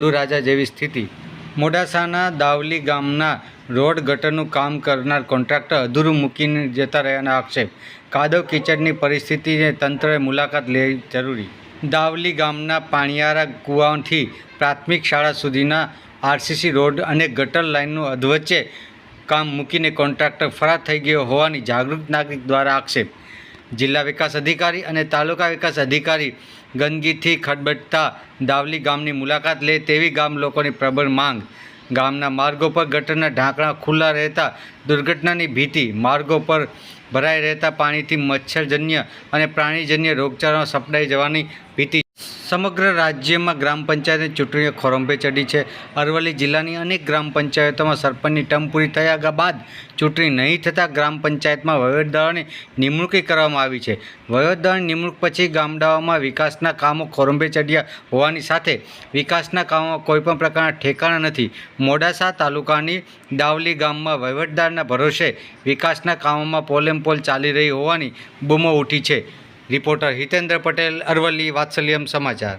રાજા જેવી સ્થિતિ. મોડાસાના દાવલી ગામના રોડ ગટરનું કામ કરનાર કોન્ટ્રાક્ટર અધૂરું મૂકીને જતા રહ્યાના આક્ષેપ. કાદવ કીચડની પરિસ્થિતિને તંત્રએ મુલાકાત લેવી જરૂરી. દાવલી ગામના પાણીયારા કુવાથી પ્રાથમિક શાળા સુધીના આરસીસી રોડ અને ગટર લાઇનનું અધવચ્ચે કામ મૂકીને કોન્ટ્રાક્ટર ફરાર થઈ ગયો હોવાની જાગૃત નાગરિક દ્વારા આક્ષેપ. જિલ્લા વિકાસ અધિકારી અને તાલુકા વિકાસ અધિકારી ગંદકીથી ખડબડતા દાવલી ગામની મુલાકાત લે તેવી ગામ લોકોની પ્રબળ માંગ. ગામના માર્ગો પર ગટરના ઢાંકણા ખુલ્લા રહેતા દુર્ઘટનાની ભીતિ. માર્ગો પર ભરાઈ રહેતા પાણીથી મચ્છરજન્ય અને પ્રાણીજન્ય રોગચાળો સપડાઈ જવાની ભીતિ. સમગ્ર રાજ્યમાં ગ્રામ પંચાયતની ચૂંટણીઓ ખોરંભે ચડી છે. અરવલ્લી જિલ્લાની અનેક ગ્રામ પંચાયતોમાં સરપંચની ટર્મ પૂરી થયા બાદ ચૂંટણી નહીં થતાં ગ્રામ પંચાયતમાં વહીવટદારોની નિમણૂકી કરવામાં આવી છે. વહીવટદારોની નિમણૂક પછી ગામડાઓમાં વિકાસના કામો ખોરંભે ચડ્યા હોવાની સાથે વિકાસના કામોમાં કોઈપણ પ્રકારના ઠેકાણા નથી. મોડાસા તાલુકાની દાવલી ગામમાં વહીવટદારના ભરોસે વિકાસના કામોમાં પોલેમપોલ ચાલી રહી હોવાની બૂમો ઉઠી છે. રિપોર્ટર હિતેન્દ્ર પટેલ, અરવલ્લી, વાત્સલ્યમ સમાચાર.